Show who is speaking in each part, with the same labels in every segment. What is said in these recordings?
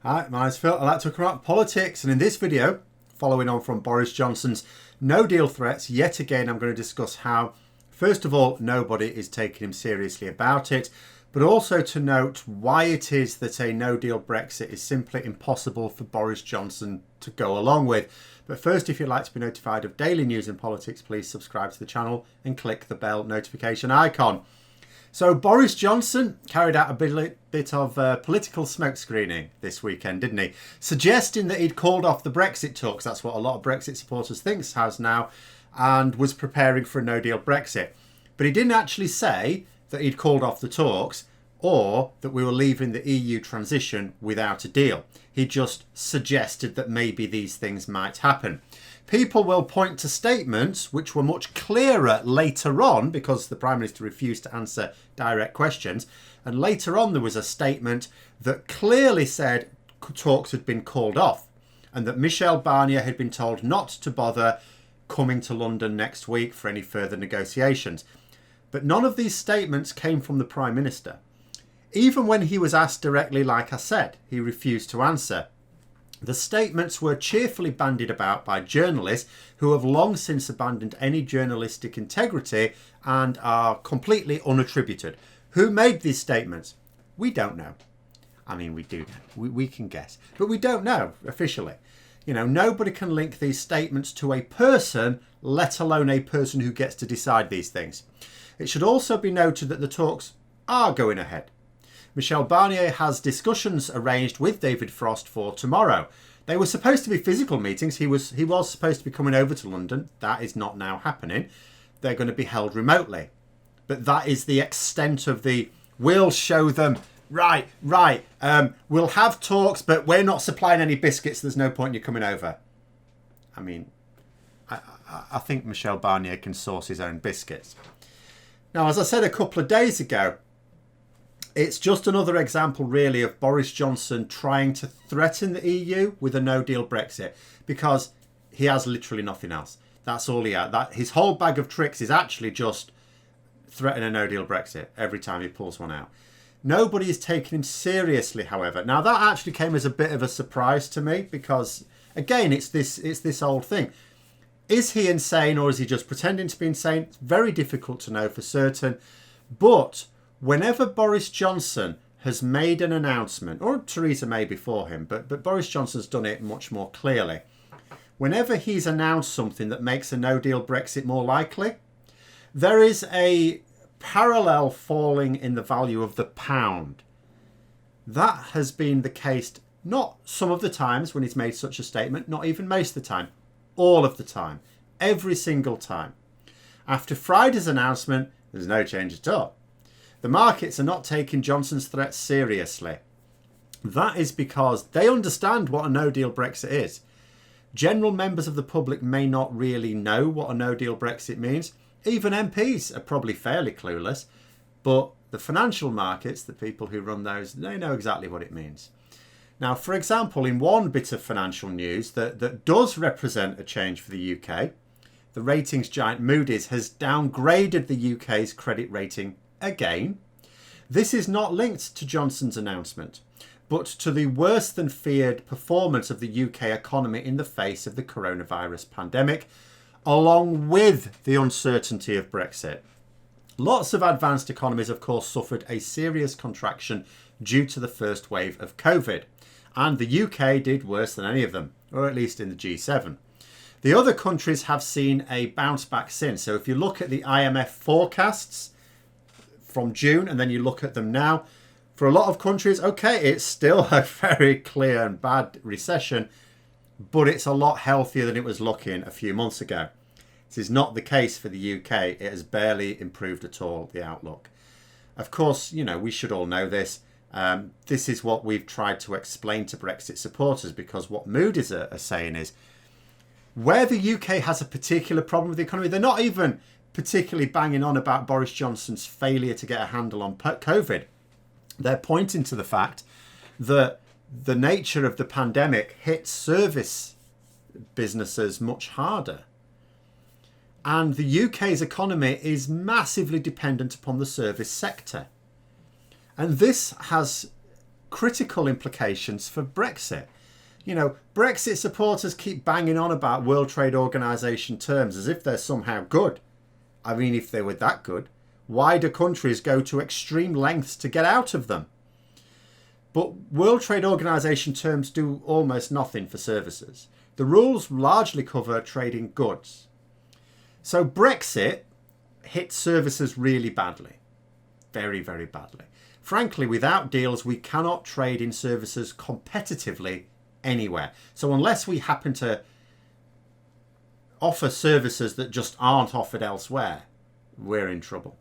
Speaker 1: Hi, my name's Phil. I like to talk about politics, and in this video, following on from Boris Johnson's no deal threats, yet again I'm going to discuss how, first of all, nobody is taking him seriously about it, but also to note why it is that a no deal Brexit is simply impossible for Boris Johnson to go along with. But first, if you'd like to be notified of daily news in politics, please subscribe to the channel and click the bell notification icon. So Boris Johnson carried out a bit of political smoke screening this weekend, didn't he? Suggesting that he'd called off the Brexit talks. That's what a lot of Brexit supporters think has now, and was preparing for a no-deal Brexit. But he didn't actually say that he'd called off the talks or that we were leaving the EU transition without a deal. He just suggested that maybe these things might happen. People will point to statements which were much clearer later on because the Prime Minister refused to answer direct questions. And later on there was a statement that clearly said talks had been called off and that Michel Barnier had been told not to bother coming to London next week for any further negotiations. But none of these statements came from the Prime Minister. Even when he was asked directly, like I said, he refused to answer. The statements were cheerfully bandied about by journalists who have long since abandoned any journalistic integrity and are completely unattributed. Who made these statements? We don't know. I mean, we do know. We can guess. But we don't know officially. You know, nobody can link these statements to a person, let alone a person who gets to decide these things. It should also be noted that the talks are going ahead. Michel Barnier has discussions arranged with David Frost for tomorrow. They were supposed to be physical meetings. He was supposed to be coming over to London. That is not now happening. They're going to be held remotely. But that is the extent of the, we'll show them, right, we'll have talks, but we're not supplying any biscuits. There's no point in you coming over. I mean, I think Michel Barnier can source his own biscuits. Now, as I said a couple of days ago, it's just another example, really, of Boris Johnson trying to threaten the EU with a no-deal Brexit because he has literally nothing else. That's all he has. His whole bag of tricks is actually just threaten a no-deal Brexit every time he pulls one out. Nobody is taking him seriously, however. Now, that actually came as a bit of a surprise to me because, again, it's this old thing. Is he insane or is he just pretending to be insane? It's very difficult to know for certain, but whenever Boris Johnson has made an announcement, or Theresa May before him, but Boris Johnson's done it much more clearly. Whenever he's announced something that makes a no-deal Brexit more likely, there is a parallel falling in the value of the pound. That has been the case not some of the times when he's made such a statement, not even most of the time, all of the time, every single time. After Friday's announcement, there's no change at all. The markets are not taking Johnson's threats seriously. That is because they understand what a no-deal Brexit is. General members of the public may not really know what a no-deal Brexit means. Even MPs are probably fairly clueless. But the financial markets, the people who run those, they know exactly what it means. Now, for example, in one bit of financial news that does represent a change for the UK, the ratings giant Moody's has downgraded the UK's credit rating again. This is not linked to Johnson's announcement, but to the worse than feared performance of the UK economy in the face of the coronavirus pandemic, along with the uncertainty of Brexit. Lots of advanced economies, of course, suffered a serious contraction due to the first wave of COVID, and the UK did worse than any of them, or at least in the G7. The other countries have seen a bounce back since. So if you look at the IMF forecasts from June and then you look at them now, for a lot of countries, okay, it's still a very clear and bad recession, but it's a lot healthier than it was looking a few months ago. This is not the case for the UK. It has barely improved at all, the outlook. Of course, you know, we should all know this. This is what we've tried to explain to Brexit supporters, because what Moody's are saying is where the UK has a particular problem with the economy, they're not even particularly banging on about Boris Johnson's failure to get a handle on COVID. They're pointing to the fact that the nature of the pandemic hit service businesses much harder. And the UK's economy is massively dependent upon the service sector. And this has critical implications for Brexit. You know, Brexit supporters keep banging on about World Trade Organization terms as if they're somehow good. I mean, if they were that good, why do countries go to extreme lengths to get out of them? But World Trade Organization terms do almost nothing for services. The rules largely cover trading goods. So Brexit hit services really badly. Very, very badly. Frankly, without deals, we cannot trade in services competitively anywhere. So unless we happen to offer services that just aren't offered elsewhere, we're in trouble.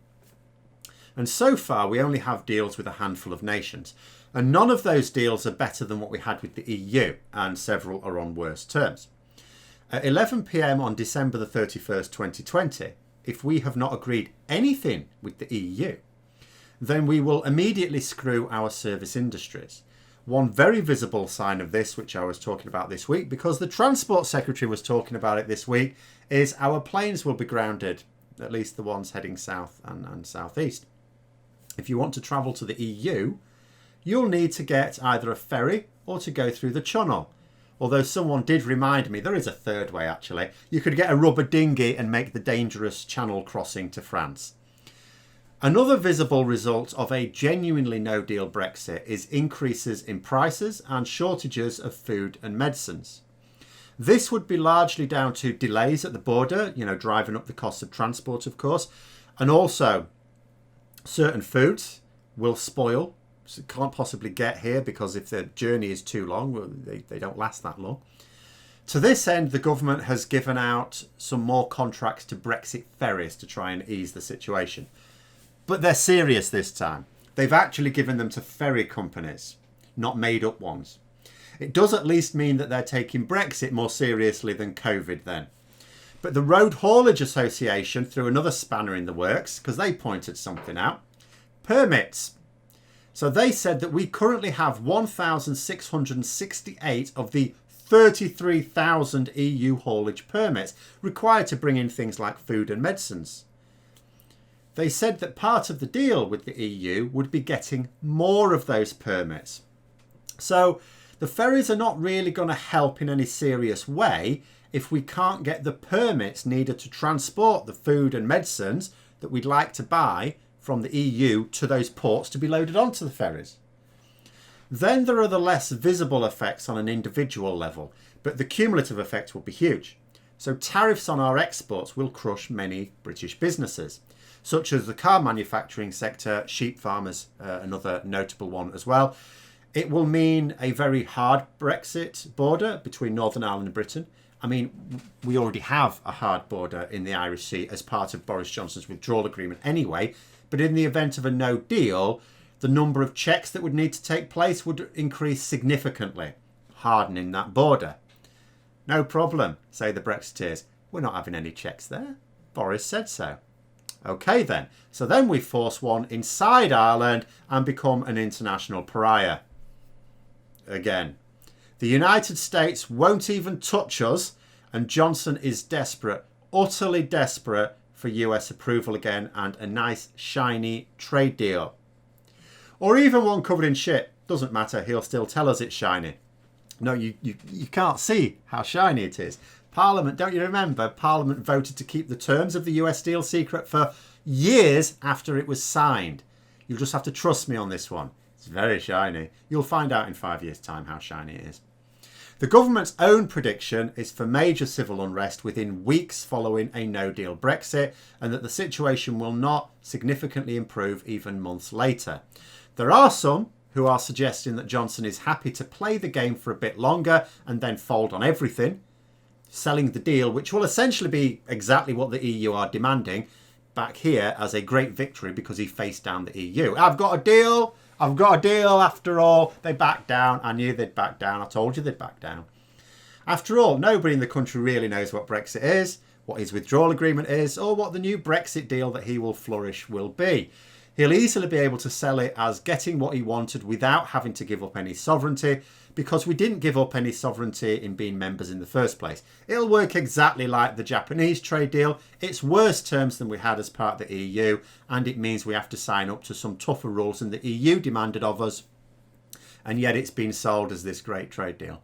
Speaker 1: And so far, we only have deals with a handful of nations. And none of those deals are better than what we had with the EU, and several are on worse terms. At 11 p.m. on December the 31st, 2020, if we have not agreed anything with the EU, then we will immediately screw our service industries. One very visible sign of this, which I was talking about this week, because the Transport Secretary was talking about it this week, is our planes will be grounded, at least the ones heading south and southeast. If you want to travel to the EU, you'll need to get either a ferry or to go through the Channel. Although someone did remind me, there is a third way actually. You could get a rubber dinghy and make the dangerous Channel crossing to France. Another visible result of a genuinely no-deal Brexit is increases in prices and shortages of food and medicines. This would be largely down to delays at the border, you know, driving up the cost of transport, of course, and also certain foods will spoil, so can't possibly get here because if the journey is too long, well, they don't last that long. To this end, the government has given out some more contracts to Brexit ferries to try and ease the situation. But they're serious this time. They've actually given them to ferry companies, not made up ones. It does at least mean that they're taking Brexit more seriously than COVID then. But the Road Haulage Association threw another spanner in the works because they pointed something out. Permits. So they said that we currently have 1,668 of the 33,000 EU haulage permits required to bring in things like food and medicines. They said that part of the deal with the EU would be getting more of those permits. So the ferries are not really going to help in any serious way if we can't get the permits needed to transport the food and medicines that we'd like to buy from the EU to those ports to be loaded onto the ferries. Then there are the less visible effects on an individual level, but the cumulative effect will be huge. So tariffs on our exports will crush many British businesses, such as the car manufacturing sector, sheep farmers, another notable one as well. It will mean a very hard Brexit border between Northern Ireland and Britain. I mean, we already have a hard border in the Irish Sea as part of Boris Johnson's withdrawal agreement anyway. But in the event of a no deal, the number of checks that would need to take place would increase significantly, hardening that border. No problem, say the Brexiteers. We're not having any checks there. Boris said so. Okay then. So then we force one inside Ireland and become an international pariah. Again. The United States won't even touch us, and Johnson is desperate, utterly desperate for US approval again and a nice shiny trade deal. Or even one covered in shit. Doesn't matter, he'll still tell us it's shiny. No, you can't see how shiny it is. Parliament, don't you remember? Parliament voted to keep the terms of the US deal secret for years after it was signed. You'll just have to trust me on this one. It's very shiny. You'll find out in 5 years' time how shiny it is. The government's own prediction is for major civil unrest within weeks following a no-deal Brexit, and that the situation will not significantly improve even months later. There are some who are suggesting that Johnson is happy to play the game for a bit longer and then fold on everything, selling the deal, which will essentially be exactly what the EU are demanding, back here as a great victory because he faced down the EU. I've got a deal after all. They backed down. I knew they'd back down. I told you they'd back down. After all, nobody in the country really knows what Brexit is, what his withdrawal agreement is, or what the new Brexit deal that he will flourish will be. He'll easily be able to sell it as getting what he wanted without having to give up any sovereignty, because we didn't give up any sovereignty in being members in the first place. It'll work exactly like the Japanese trade deal. It's worse terms than we had as part of the EU, and it means we have to sign up to some tougher rules than the EU demanded of us. and yet it's been sold as this great trade deal.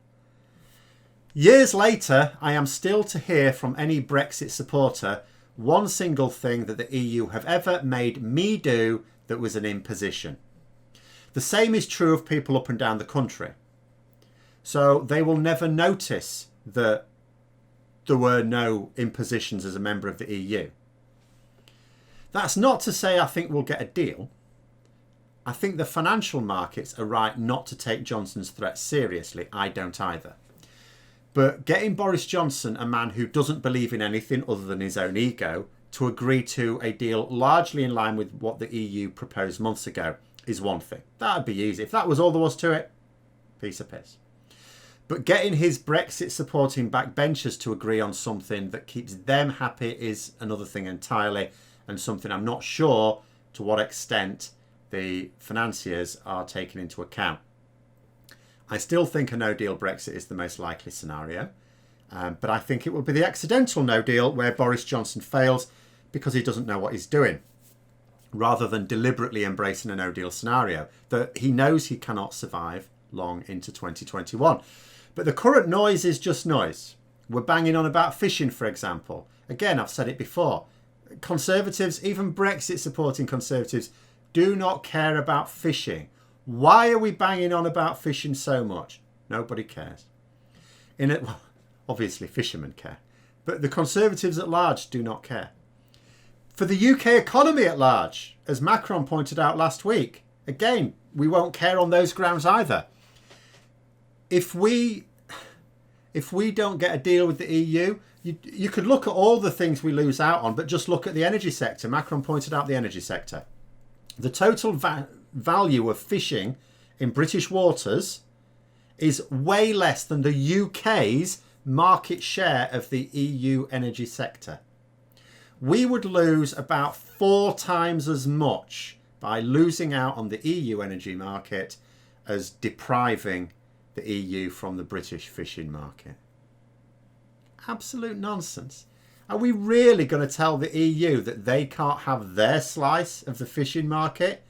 Speaker 1: Years later, I am still to hear from any Brexit supporter one single thing that the EU have ever made me do that was an imposition. The same is true of people up and down the country. So they will never notice that there were no impositions as a member of the EU. That's not to say I think we'll get a deal. I think the financial markets are right not to take Johnson's threats seriously. I don't either. But getting Boris Johnson, a man who doesn't believe in anything other than his own ego, to agree to a deal largely in line with what the EU proposed months ago is one thing. That'd be easy. If that was all there was to it, piece of piss. But getting his Brexit supporting backbenchers to agree on something that keeps them happy is another thing entirely, and something I'm not sure to what extent the financiers are taking into account. I still think a no-deal Brexit is the most likely scenario, but I think it will be the accidental no-deal where Boris Johnson fails because he doesn't know what he's doing, rather than deliberately embracing a no-deal scenario that he knows he cannot survive long into 2021. But the current noise is just noise. We're banging on about fishing, for example. Again, I've said it before. Conservatives, even Brexit-supporting Conservatives, do not care about fishing. Why are we banging on about fishing so much? Nobody cares. Well, obviously fishermen care, but the Conservatives at large do not care. For the UK economy at large, as Macron pointed out last week, again, we won't care on those grounds either. If we don't get a deal with the EU, you could look at all the things we lose out on, but just look at the energy sector. Macron pointed out the energy sector. The total value of fishing in British waters is way less than the UK's market share of the EU energy sector. We would lose about 4 times as much by losing out on the EU energy market as depriving the EU from the British fishing market. Absolute nonsense. Are we really going to tell the EU that they can't have their slice of the fishing market,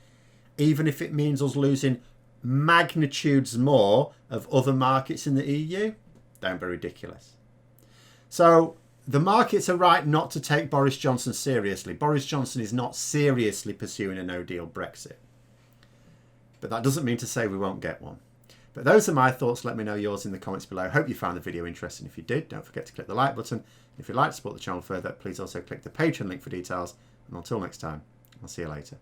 Speaker 1: even if it means us losing magnitudes more of other markets in the EU? Don't be ridiculous. So the markets are right not to take Boris Johnson seriously. Boris Johnson is not seriously pursuing a no-deal Brexit. But that doesn't mean to say we won't get one. But those are my thoughts. Let me know yours in the comments below. Hope you found the video interesting. If you did, don't forget to click the like button. If you'd like to support the channel further, please also click the Patreon link for details. And until next time, I'll see you later.